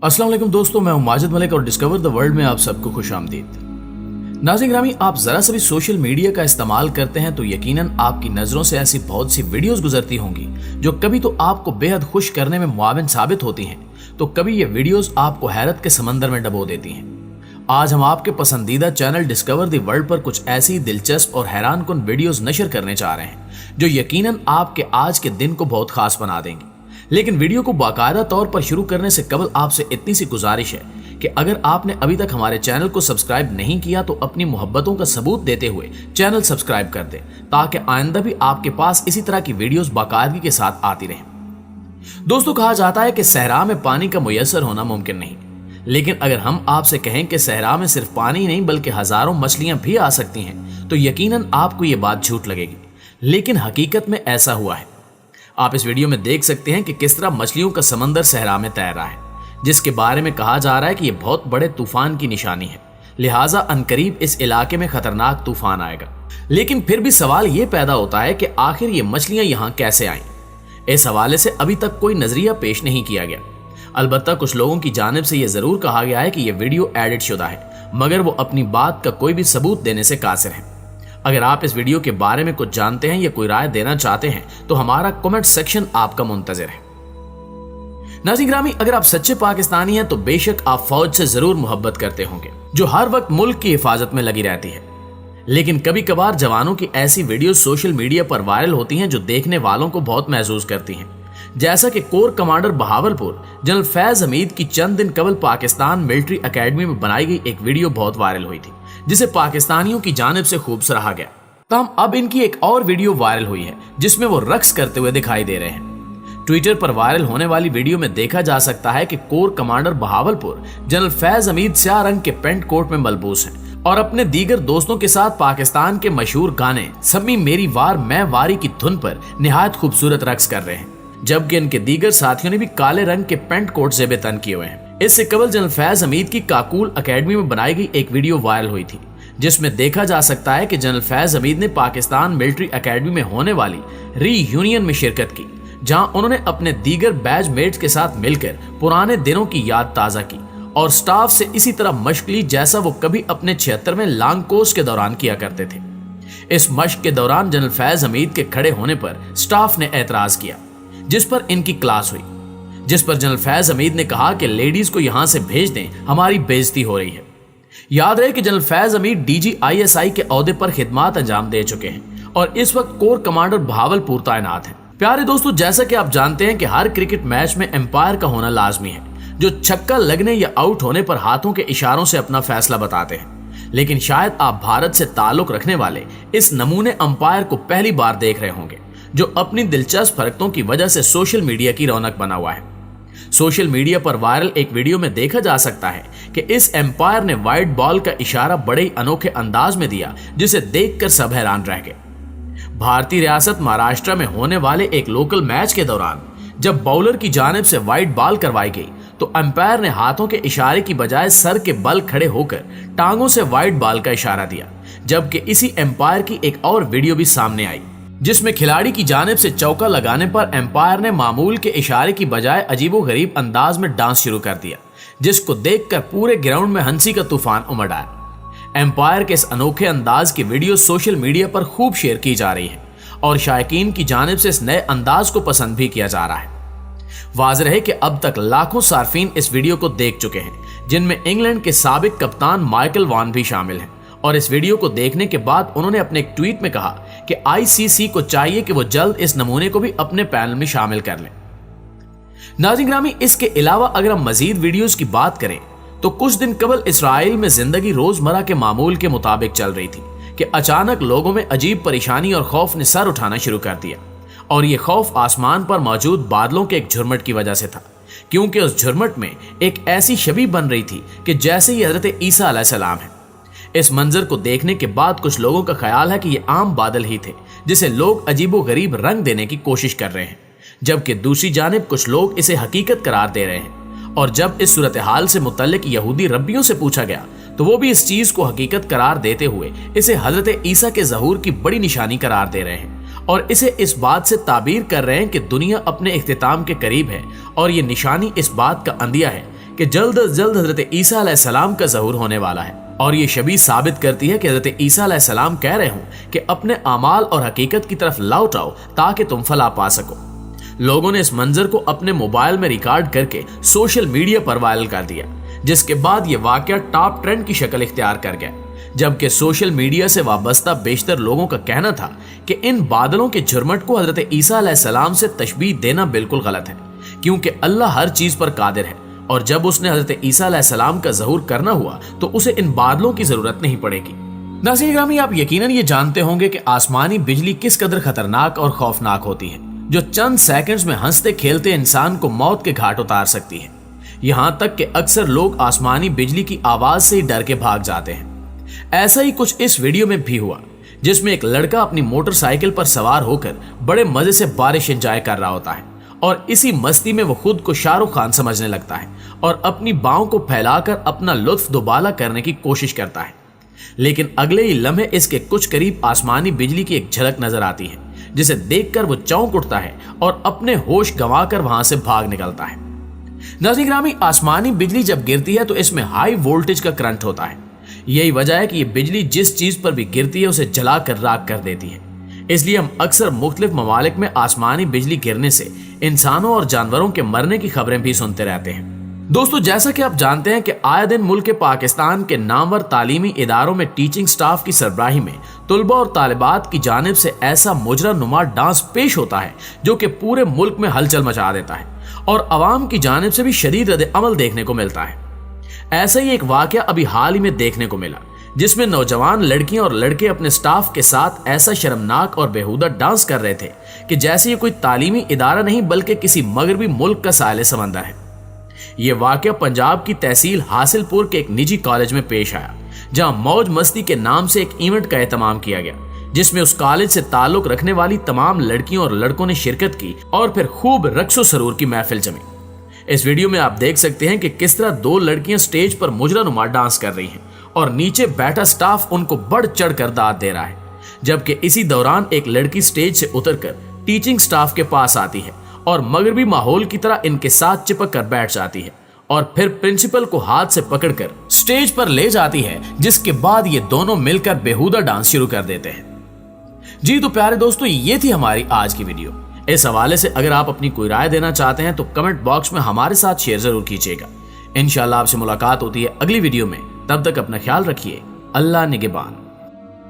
अस्सलाम वालेकुम दोस्तों, मैं हूं माजिद मलिक और डिस्कवर द वर्ल्ड में आप सबको खुश आमदीद। नाज़रीन ग्रामी, आप जरा सा भी सोशल मीडिया का इस्तेमाल करते हैं तो यकीनन आपकी नजरों से ऐसी बहुत सी वीडियोस गुजरती होंगी जो कभी तो आपको बेहद खुश करने में मुआविन साबित होती हैं, तो कभी ये वीडियोस आपको हैरत के समंदर में डबो देती हैं। आज हम आपके पसंदीदा चैनल डिस्कवर द वर्ल्ड पर कुछ ऐसी दिलचस्प और हैरानकुन वीडियोस नशर करने जा रहे हैं जो यकीनन आपके आज के दिन को बहुत खास बना देंगी। लेकिन वीडियो को बाकायदा तौर पर शुरू करने से कबल आपसे इतनी सी गुजारिश है कि अगर आपने अभी तक हमारे चैनल को सब्सक्राइब नहीं किया तो अपनी मोहब्बतों का सबूत देते हुए चैनल सब्सक्राइब कर दें, ताकि आइंदा भी आपके पास इसी तरह की वीडियोस बाकायदगी के साथ आती रहें। दोस्तों, कहा जाता है कि सहरा में पानी का मुयस्सर होना मुमकिन नहीं, लेकिन अगर हम आपसे कहें कि सहरा में सिर्फ पानी नहीं बल्कि हजारों मछलियां भी आ सकती हैं तो यकीनन आपको ये बात झूठ लगेगी, लेकिन हकीकत में ऐसा हुआ है। आप इस वीडियो में देख सकते हैं कि किस तरह मछलियों का समंदर सहरा में तैर रहा है, जिसके बारे में कहा जा रहा है कि यह बहुत बड़े तूफान की निशानी है, लिहाजा अनकरीब इस इलाके में खतरनाक तूफान आएगा। लेकिन फिर भी सवाल यह पैदा होता है कि आखिर ये मछलियां यहां कैसे आईं। इस हवाले से अभी तक कोई नजरिया पेश नहीं किया गया। अलबत्ता कुछ लोगों की जानिब से यह जरूर कहा गया है कि यह वीडियो एडिट शुदा है, मगर वो अपनी बात का कोई भी सबूत देने से कासिर है। अगर आप इस वीडियो के बारे में कुछ जानते हैं या कोई राय देना चाहते हैं तो हमारा कमेंट सेक्शन आपका मुंतजिर है। नाज़रीन ग्रामी, अगर आप सच्चे पाकिस्तानी हैं तो बेशक आप फौज से जरूर मोहब्बत करते होंगे जो हर वक्त मुल्क की हिफाजत में लगी रहती है। लेकिन कभी कभार जवानों की ऐसी वीडियो सोशल मीडिया पर वायरल होती हैं जो देखने वालों को बहुत महसूस करती हैं, जैसा कि core commander Bahawalpur general Faiz Hamid की चंद दिन कबल पाकिस्तान मिलिट्री एकेडमी में बनाई गई एक वीडियो बहुत वायरल हुई थी, जिसे पाकिस्तानियों की जानिब से खूब सराहा गया। तमाम अब इनकी एक और वीडियो वायरल हुई है जिसमें वो रक्स करते हुए दिखाई दे रहे हैं। ट्विटर पर वायरल होने वाली वीडियो में देखा जा सकता है कि core commander Bahawalpur general Faiz Hamid स्याह रंग के पेंट कोट में मलबूस हैं और अपने दीगर दोस्तों के साथ पाकिस्तान के मशहूर गाने सम्मी मेरी वार मैं वारी की धुन पर निहायत खूबसूरत रक्स कर रहे हैं, जबकि इनके दीगर साथियों ने भी काले रंग के पेंट कोट से बेतन किए हुए हैं। इससे कबल जनरल फैज हमीद की काकूल एकेडमी में बनाई गई एक वीडियो वायरल हुई थी, जिसमें देखा जा सकता है कि जनरल फैज हमीद ने पाकिस्तान मिलिट्री एकेडमी में होने वाली रीयूनियन में शिरकत की, जहां उन्होंने अपने दीगर बैच मेट्स के साथ मिलकर पुराने दिनों की याद ताजा की और स्टाफ से इसी तरह मशक ली जैसा वो कभी अपने 76वें लॉन्ग कोर्स के दौरान किया करते थे। इस मशक के दौरान जनरल फैज हमीद के खड़े होने पर स्टाफ ने एतराज किया, जिस पर इनकी क्लास हुई, जिस पर जनरल फैज हमीद ने कहा कि लेडीज को यहां से भेज दें, हमारी बेइज्जती हो रही है। याद रहे कि जनरल फैज हमीद DGISI के ओहदे पर खिदमत अंजाम दे चुके हैं और इस वक्त कोर कमांडर बहावलपुर तैनात हैं। प्यारे दोस्तों, जैसा कि आप जानते हैं कि हर क्रिकेट मैच में एम्पायर का होना लाजमी है, जो छक्का लगने या आउट होने पर हाथों के इशारों से अपना फैसला बताते हैं। लेकिन शायद आप भारत से ताल्लुक रखने वाले इस नमूने अंपायर को पहली बार देख रहे होंगे, जो अपनी दिलचस्प हरकतों की वजह से सोशल मीडिया की रौनक बना हुआ है। सोशल मीडिया पर वायरल एक वीडियो में देखा जा सकता है कि इस एम्पायर ने वाइड बॉल का इशारा बड़े ही अनोखे अंदाज में दिया, जिसे देखकर सब हैरान रह गए। भारतीय रियासत महाराष्ट्र में होने वाले एक लोकल मैच के दौरान जब बॉलर की जानिब से वाइड बॉल करवाई गई तो एम्पायर ने हाथों के इशारे की बजाय सर के बल खड़े होकर टांगों से वाइड बॉल का इशारा दिया, जबकि इसी एम्पायर की एक और वीडियो भी सामने आई जिसमें खिलाड़ी की जानिब से चौका लगाने पर एम्पायर ने मामूल के इशारे की बजाय अजीबोगरीब अंदाज में डांस शुरू कर दिया, जिसको देखकर पूरे ग्राउंड में हंसी का तूफान उमड़ आया। एम्पायर के इस अनोखे अंदाज की वीडियो सोशल मीडिया पर खूब शेयर की जा रही है और शायकीन की जानिब से इस नए अंदाज को पसंद भी किया जा रहा है। वाज़ेह है कि अब तक लाखों सार्फिन इस वीडियो को देख चुके हैं, जिनमें इंग्लैंड के साबिक कप्तान माइकल वॉन भी शामिल हैं और इस वीडियो को देखने के बाद उन्होंने अपने एक ट्वीट में कहा कि ICC को चाहिए कि वो जल्द इस नमूने को भी अपने पैनल में शामिल कर लें। नाज़रीन ग्रामी, इसके अलावा अगर हम मजीद वीडियोस की बात करें तो कुछ दिन कबल इसराइल में जिंदगी रोजमर्रा के मामूल के मुताबिक चल रही थी कि अचानक लोगों में अजीब परेशानी और खौफ ने सर उठाना शुरू कर दिया, और ये खौफ आसमान पर मौजूद बादलों के एक झुरमट की वजह से था, क्योंकि उस झुरमट में एक ऐसी शबीह बन रही थी कि जैसे ही हजरत ईसा अलैहिस्सलाम है। इस मंजर को देखने के बाद कुछ लोगों का ख्याल है कि ये आम बादल ही थे जिसे लोग अजीबोगरीब रंग देने की कोशिश कर रहे हैं, जबकि दूसरी जानिब कुछ लोग इसे हकीकत करार दे रहे हैं। और जब इस सूरत हाल से मुतल्लिक यहूदी रब्बियों से पूछा गया तो वो भी इस चीज को हकीकत करार देते हुए इसे हजरत ईसा के ज़हूर की बड़ी निशानी करार दे रहे हैं और इसे इस बात से ताबीर कर रहे हैं कि दुनिया अपने इख्तिताम के करीब है और ये निशानी इस बात का अंदिया है कि जल्द अज जल्द हजरत ईसा अलैहिस्सलाम का ज़हूर होने वाला है, और ये शबी साबित करती है कि हजरत ईसा अलैहिस्सलाम कह रहे हों कि अपने अमाल और हकीकत की तरफ लौट आओ ताकि तुम फलाह पा सको। लोगों ने इस मंजर को अपने मोबाइल में रिकॉर्ड करके सोशल मीडिया पर वायरल कर दिया, जिसके बाद ये वाकया टॉप ट्रेंड की शक्ल इख्तियार कर गया। जबकि सोशल मीडिया से वाबस्ता बेशतर लोगों का कहना था कि इन बादलों के झुरमट को हजरत ईसा अलैहिस्सलाम से तशबीह देना बिल्कुल गलत है, क्योंकि अल्लाह हर चीज पर कादिर है, और जब उसने हजरत ईसा अलैहिस्सलाम का ज़हूर करना हुआ तो उसे इन बादलों की जरूरत नहीं पड़ेगी। नाज़रीन ग्रामी, आप यकीनन ये जानते होंगे कि आसमानी बिजली किस कदर खतरनाक और खौफनाक होती है, जो चंद सेकंड्स में हंसते खेलते इंसान को मौत के घाट उतार सकती है। यहाँ तक कि अक्सर लोग आसमानी बिजली की आवाज से ही डर के भाग जाते हैं। ऐसा ही कुछ इस वीडियो में भी हुआ, जिसमें एक लड़का अपनी मोटरसाइकिल पर सवार होकर बड़े मजे से बारिश एंजॉय कर रहा होता है, और इसी मस्ती में वो खुद को शाहरुख खान समझने लगता है और अपनी बाहों को फैलाकर अपना लुत्फ दुबाला करने की कोशिश करता है। लेकिन अगले ही लम्हे इसके कुछ करीब आसमानी बिजली की एक झलक नजर आती है, जिसे देखकर वो चौंक उठता है और अपने होश गंवाकर वहां से भाग निकलता है। नाज़रीन ग्रामी, आसमानी बिजली जब गिरती है तो इसमें हाई वोल्टेज का करंट होता है। यही वजह है कि ये बिजली जिस चीज पर भी गिरती है उसे जलाकर राख कर देती है। इसलिए हम अक्सर मुख्तलिफ ममालिक में आसमानी बिजली गिरने से इंसानों और जानवरों के मरने की खबरें भी सुनते रहते हैं। दोस्तों, जैसा कि आप जानते हैं कि आए दिन मुल्क पाकिस्तान के नामवर तालीमी इदारों में टीचिंग स्टाफ की सरबराही में तुलबा और तालिबात की जानिब से ऐसा मुजरा नुमा डांस पेश होता है जो कि पूरे मुल्क में हलचल मचा देता है, और अवाम की जानिब से भी शदीद रद्द अमल देखने को मिलता है। ऐसा ही एक वाकया अभी हाल ही में देखने को मिला, जिसमें नौजवान लड़कियां और लड़के अपने स्टाफ के साथ ऐसा शर्मनाक और बेहुदा डांस कर रहे थे कि जैसे ये कोई तालीमी इदारा नहीं बल्कि किसी मगरबी मुल्क का साहिल समंदर है। ये वाकया पंजाब की तहसील हासिलपुर के एक निजी कॉलेज में पेश आया, जहां मौज मस्ती के नाम से एक इवेंट का एहतमाम किया गया, जिसमें उस कॉलेज से ताल्लुक रखने वाली तमाम लड़कियों और लड़कों ने शिरकत की और फिर खूब रक्सो सरूर की महफिल जमी। इस वीडियो में आप देख सकते हैं कि किस तरह दो लड़कियां स्टेज पर मुजरा नुमा डांस कर रही हैं और नीचे बैठा स्टाफ उनको बढ़ चढ़ कर दाद दे रहा है, जबकि इसी दौरान एक लड़की स्टेज से उतरकर टीचिंग स्टाफ के पास आती है और मगरबी माहौल की तरह इनके साथ चिपक कर बैठ जाती है और फिर प्रिंसिपल को हाथ से पकड़कर स्टेज पर ले जाती है, जिसके बाद ये दोनों मिलकर बेहुदा डांस शुरू कर देते हैं। जी तो प्यारे दोस्तों, ये थी हमारी आज की वीडियो। इस हवाले से अगर आप अपनी कोई राय देना चाहते हैं तो कमेंट बॉक्स में हमारे साथ शेयर जरूर कीजिएगा। इंशाल्लाह आपसे मुलाकात होती है अगली वीडियो में। तब तक अपना ख्याल रखिए। अल्लाह निगहबान।